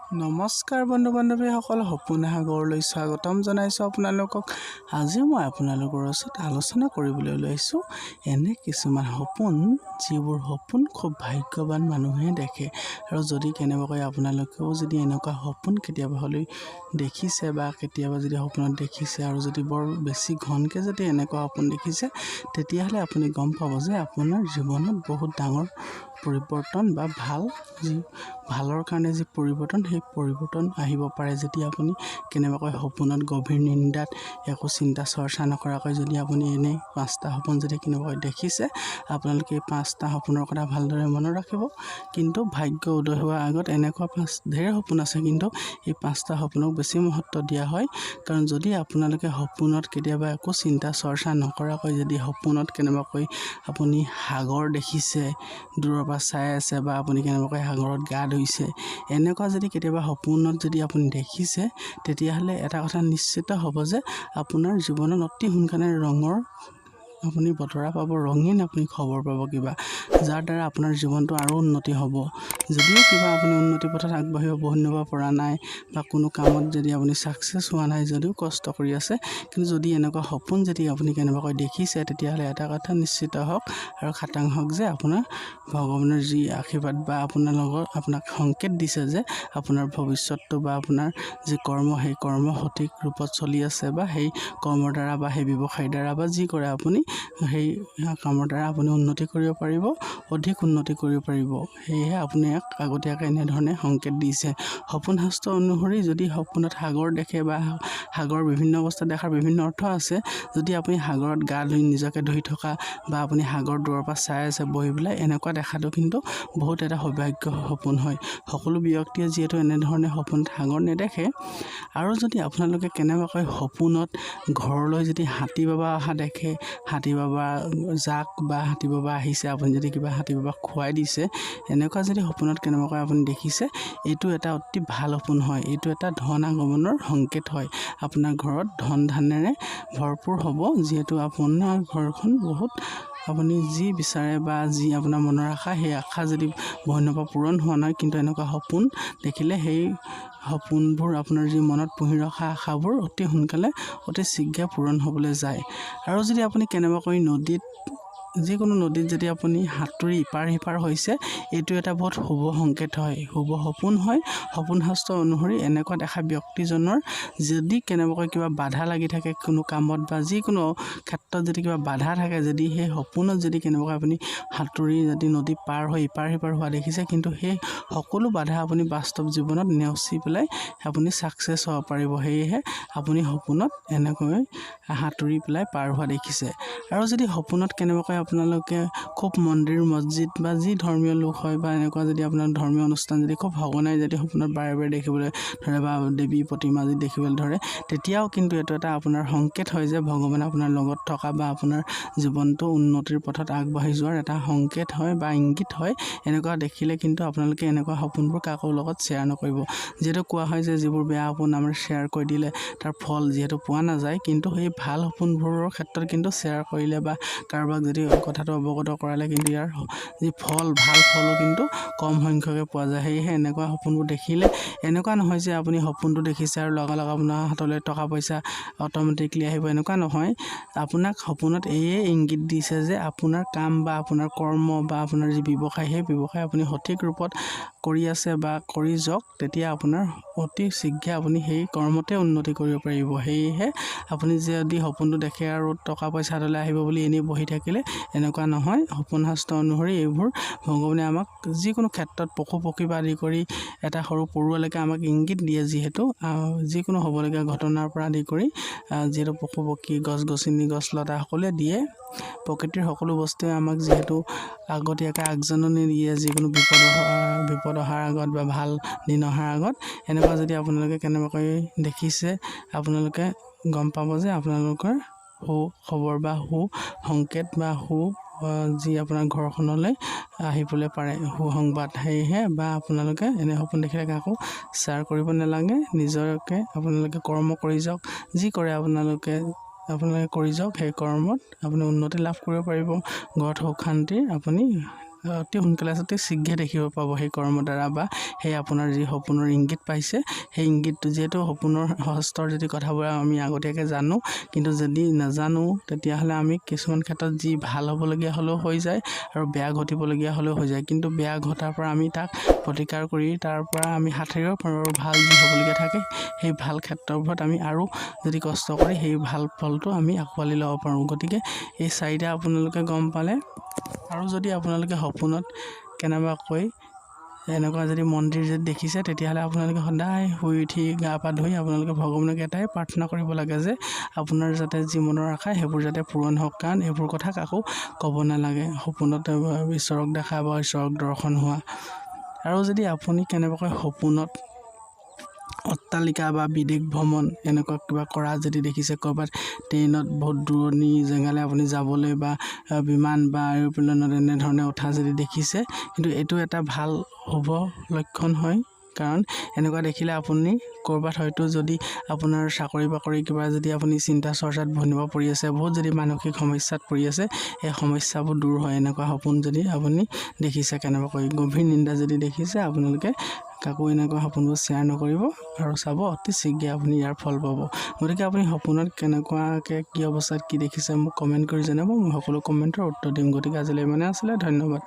নমস্কাৰ বন্ধু বান্ধৱীসকল, সপোন সাগৰলৈ স্বাগতম জনাইছোঁ আপোনালোকক। আজি মই আপোনালোকৰ ওচৰত আলোচনা কৰিবলৈ ওলাইছোঁ এনে কিছুমান সপোন, যিবোৰ সপোন খুব ভাগ্যৱান মানুহে দেখে। আৰু যদি কেনেবাকৈ আপোনালোকেও যদি এনেকুৱা সপোন কেতিয়াবা হ'লে দেখিছে বা কেতিয়াবা যদি সপোনত দেখিছে আৰু যদি বৰ বেছি ঘনকৈ যদি এনেকুৱা সপোন দেখিছে, তেতিয়াহ'লে আপুনি গম পাব যে আপোনাৰ জীৱনত বহুত ডাঙৰ পৰিৱৰ্তন বা ভালৰ কাৰণে যি পৰিৱৰ্তন, সেই পৰিৱৰ্তন আহিব পাৰে। যদি আপুনি কেনেবাকৈ সপোনত গভীৰ নিন্দাত একো চিন্তা চৰ্চা নকৰাকৈ যদি আপুনি এনেই 5টা সপোন যদি কেনেবাকৈ দেখিছে, আপোনালোকে এই 5টা সপোনৰ কথা ভালদৰে মনত ৰাখিব। কিন্তু ভাগ্য উদয় হোৱাৰ আগত এনেকুৱা ঢেৰ সপোন আছে, কিন্তু এই 5টা সপোনক বেছি মহত্ব দিয়া হয়। কাৰণ যদি আপোনালোকে সপোনত কেতিয়াবা একো চিন্তা চৰ্চা নকৰাকৈ যদি সপোনত কেনেবাকৈ আপুনি সাগৰ দেখিছে, দূৰৰ পৰা চাই আছে, বা আপুনি কেনেবাকৈ সাগৰত গা ধুইছে, এনেকুৱা যদি কেতিয়াবা সপোনত যদি আপুনি দেখিছে, তেতিয়াহ'লে এটা কথা নিশ্চিত হ'ব যে আপোনাৰ জীৱনত অতি সোনকালে ৰঙৰ আপুনি বতৰা পাব, ৰঙীন আপুনি খবৰ পাব কিবা, যাৰ দ্বাৰা আপোনাৰ জীৱনটো আৰু উন্নতি হ'ব। যদিও কিবা আপুনি উন্নতি পথত আগবাঢ়িব বহুত দিনৰ পৰা নাই, বা কোনো কামত যদি আপুনি ছাকচেছ হোৱা নাই, যদিও কষ্ট কৰি আছে, কিন্তু যদি এনেকুৱা সপোন যদি আপুনি কেনেবাকৈ দেখিছে, তেতিয়াহ'লে এটা কথা নিশ্চিত হওক আৰু খাটাং হওক যে আপোনাৰ ভগৱানৰ যি আশীৰ্বাদ বা আপোনাৰ লগত আপোনাক সংকেত দিছে যে আপোনাৰ ভৱিষ্যতটো বা আপোনাৰ যি কৰ্ম, সেই কৰ্ম সঠিক ৰূপত চলি আছে, বা সেই কৰ্মৰ দ্বাৰা বা সেই ব্যৱসায়ৰ দ্বাৰা বা যি কৰে আপুনি সেই কামৰ দ্বাৰা আপুনি উন্নতি কৰিব পাৰিব, অধিক উন্নতি কৰিব পাৰিব। সেয়েহে আপুনি আগতীয়াকৈ এনেধৰণে সংকেত দিছে। সপোন শাস্ত্ৰ অনুসৰি যদি সপোনত সাগৰ দেখে বা সাগৰ বিভিন্ন অৱস্থাত দেখাৰ বিভিন্ন অৰ্থ আছে। যদি আপুনি সাগৰত গা ধুই নিজকে ধুই থকা, বা আপুনি সাগৰ দূৰৰ পৰা চাই আছে বহি পেলাই, এনেকুৱা দেখাটো কিন্তু বহুত এটা সৌভাগ্য সপোন হয়। সকলো ব্যক্তিয়ে যিহেতু এনেধৰণে সপোনত সাগৰ নেদেখে। আৰু যদি আপোনালোকে কেনেবাকৈ সপোনত ঘৰলৈ যদি হাতী বাবা অহা দেখে, হাতী বাবা জাক বা হাতী বাবা আহিছে, আপুনি যদি কিবা হাতী বাবাক খুৱাই দিছে, এনেকুৱা যদি সপোনত কেনেবাকৈ আপুনি দেখিছে, এইটো এটা অতি ভাল সপোন হয়। এইটো এটা ধন আগমনৰ সংকেত হয়। আপোনাৰ ঘৰত ধন ধানেৰে ভৰপূৰ হ'ব, যিহেতু আপোনাৰ ঘৰখন বহুত আপুনি যি বিচাৰে বা যি আপোনাৰ মনৰ আশা, সেই আশা যদি বহুদিনৰ পৰা পূৰণ হোৱা নাই, কিন্তু এনেকুৱা সপোন দেখিলে সেই সপোনবোৰ আপোনাৰ যি মনত পুহি ৰখা আশাবোৰ অতি সোনকালে অতি শীঘ্ৰে পূৰণ হ'বলৈ যায়। আৰু যদি আপুনি কেনেবাকৈ যিকোনো নদীত যদি আপুনি সাঁতুৰি ইপাৰ সিপাৰ হৈছে, এইটো এটা বহুত শুভ সংকেত হয়, শুভ সপোন হয়। সপোন শাস্ত্ৰ অনুসৰি এনেকুৱা দেখা ব্যক্তিজনৰ যদি কেনেবাকৈ কিবা বাধা লাগি থাকে কোনো কামত, বা যিকোনো ক্ষেত্ৰত যদি কিবা বাধা থাকে, যদি সেই সপোনত যদি কেনেবাকৈ আপুনি সাঁতুৰি যদি নদী পাৰ হৈ ইপাৰ সিপাৰ হোৱা দেখিছে, কিন্তু সেই সকলো বাধা আপুনি বাস্তৱ জীৱনত নেওচি পেলাই আপুনি ছাকচেছ হ'ব পাৰিব। সেয়েহে আপুনি সপোনত এনেকৈ সাঁতুৰি পেলাই পাৰ হোৱা দেখিছে। আৰু যদি সপোনত কেনেবাকৈ আপোনালোকে খুব মন্দিৰ মছজিদ বা যি ধৰ্মীয় লোক হয়, বা এনেকুৱা যদি আপোনাৰ ধৰ্মীয় অনুষ্ঠান যদি খুব সঘনাই যদি সপোনত বাৰে বাৰে দেখিবলৈ ধৰে, বা দেৱী প্ৰতিমা যদি দেখিবলৈ ধৰে, তেতিয়াও কিন্তু এইটো এটা আপোনাৰ সংকেত হয় যে ভগৱানে আপোনাৰ লগত থকা, বা আপোনাৰ জীৱনটো উন্নতিৰ পথত আগবাঢ়ি যোৱাৰ এটা সংকেত হয় বা ইংগিত হয়। এনেকুৱা দেখিলে কিন্তু আপোনালোকে এনেকুৱা সপোনবোৰ কাকো লগত শ্বেয়াৰ নকৰিব। যিহেতু কোৱা হয় যে যিবোৰ বেয়া সপোন আমাৰ শ্বেয়াৰ কৰি দিলে তাৰ ফল যিহেতু পোৱা নাযায়, কিন্তু সেই ভাল সপোনবোৰৰ ক্ষেত্ৰত কিন্তু শ্বেয়াৰ কৰিলে বা কাৰোবাক যদি কথাটো অৱগত কৰালে, কিন্তু ইয়াৰ যি ভাল ফলো কিন্তু কম সংখ্যকে পোৱা যায়। সেয়েহে এনেকুৱা সপোনবোৰ দেখিলে এনেকুৱা নহয় যে আপুনি সপোনটো দেখিছে আৰু লগালগ আপোনাৰ হাতলৈ টকা পইচা অট'মেটিকলি আহিব, এনেকুৱা নহয়। আপোনাক সপোনত এইয়ে ইংগিত দিছে যে আপোনাৰ কাম বা আপোনাৰ কৰ্ম বা আপোনাৰ যি ব্যৱসায়, সেই ব্যৱসায় আপুনি সঠিক ৰূপত কৰি আছে বা কৰি যাওক, তেতিয়া আপোনাৰ অতি শীঘ্ৰে আপুনি সেই কৰ্মতে উন্নতি কৰিব পাৰিব। সেয়েহে আপুনি যদি সপোনটো দেখে আৰু টকা পইচা হাতলৈ আহিব বুলি এনেই বহি থাকিলে, এনেকুৱা নহয়। সপোন শাস্ত্ৰ অনুসৰি এইবোৰ ভগৱানে আমাক যিকোনো ক্ষেত্ৰত পশু পক্ষী আদি কৰি এটা সৰু পৰুৱালৈকে আমাক ইংগিত দিয়ে, যিহেতু যিকোনো হ'বলগীয়া ঘটনাৰ পৰা আদি কৰি যিহেতু পশু পক্ষী, গছ গছনি, গছ লতা সকলোৱে দিয়ে। প্ৰকৃতিৰ সকলো বস্তুৱে আমাক যিহেতু আগতীয়াকৈ আগজাননী দিয়ে, যিকোনো বিপদ অহাৰ আগত বা ভাল দিন অহাৰ আগত। এনেকুৱা যদি আপোনালোকে কেনেবাকৈ দেখিছে, আপোনালোকে গম পাব যে আপোনালোকৰ সু খবৰ বা সু সংকেত বা যি আপোনাৰ ঘৰখনলৈ আহিবলৈ পাৰে সুসংবাদ। সেয়েহে বা আপোনালোকে এনে সপোন দেখিলে কাকো শ্বেয়াৰ কৰিব নালাগে। নিজকে আপোনালোকে কৰ্ম কৰি যাওক, যি কৰে আপোনালোকে কৰি যাওক। সেই কৰ্মত আপুনি উন্নতি লাভ কৰিব পাৰিব, ঘৰত সুখ শান্তি আপুনি অতি সোনকালে অতি শীঘ্ৰে দেখিব পাব সেই কৰ্মৰ দ্বাৰা বা সেই আপোনাৰ যি সপোনৰ ইংগিত পাইছে সেই ইংগিতটো যিহেতু সপোনৰ হস্তৰ যদি কথাবোৰ আমি আগতীয়াকৈ জানো কিন্তু যদি নাজানো তেতিয়াহ'লে আমি কিছুমান ক্ষেত্ৰত যি ভাল হ'বলগীয়া হ'লেও হৈ যায় আৰু বেয়া ঘটিবলগীয়া হ'লেও হৈ যায় কিন্তু বেয়া ঘটাৰ পৰা আমি তাক প্ৰতিকাৰ কৰি তাৰ পৰা আমি হাত সাৰিব পাৰোঁ আৰু ভাল যি হ'বলগীয়া থাকে সেই ভাল ক্ষেত্ৰবোৰত আমি আৰু যদি কষ্ট কৰি সেই ভাল ফলটো আমি আঁকোৱালি ল'ব পাৰোঁ গতিকে এই চাৰিটা আপোনালোকে গম পালে আৰু যদি আপোনালোকে সপোনত কেনেবাকৈ এনেকুৱা যদি মন্দিৰ যদি দেখিছে তেতিয়াহ'লে আপোনালোকে সদায় শুই উঠি গা পা ধুই আপোনালোকে ভগৱানক এটাই প্ৰাৰ্থনা কৰিব লাগে যে আপোনাৰ যাতে জীৱনৰ আশা সেইবোৰ যাতে পূৰণ হওক কাৰণ এইবোৰ কথা কাকো ক'ব নালাগে সপোনত ঈশ্বৰক দেখা বা ঈশ্বৰক দৰ্শন হোৱা আৰু যদি আপুনি কেনেবাকৈ সপোনত অট্টালিকা বা বিদেশ ভ্ৰমণ এনেকুৱা কিবা কৰা যদি দেখিছে ক'ৰবাত ট্ৰেইনত বহুত দূৰণি জেগালৈ আপুনি যাবলৈ বা বিমান বা এৰোপ্লেনত এনেধৰণে উঠা যদি দেখিছে কিন্তু এইটো এটা ভাল শুভ লক্ষণ হয় কাৰণ এনেকুৱা দেখিলে আপুনি ক'ৰবাত হয়তো যদি আপোনাৰ চাকৰি বাকৰি কিবা যদি আপুনি চিন্তা চৰ্চাত ভুগিব পৰি আছে বহুত যদি মানসিক সমস্যাত পৰি আছে এই সমস্যাবোৰ দূৰ হয় এনেকুৱা সপোন যদি আপুনি দেখিছে কেনেবাকৈ গভীৰ নিন্দা যদি দেখিছে আপোনালোকে কাকো এনেকুৱা সপোনবোৰ শ্বেয়াৰ নকৰিব আৰু চাব অতি শীঘ্ৰে আপুনি ইয়াৰ ফল পাব গতিকে আপুনি সপোনত কেনেকুৱাকৈ কি অৱস্থাত কি দেখিছে মোক কমেণ্ট কৰি জনাব মই সকলো কমেণ্টৰ উত্তৰ দিম গতিকে আজিলৈ ইমানে আছিলে ধন্যবাদ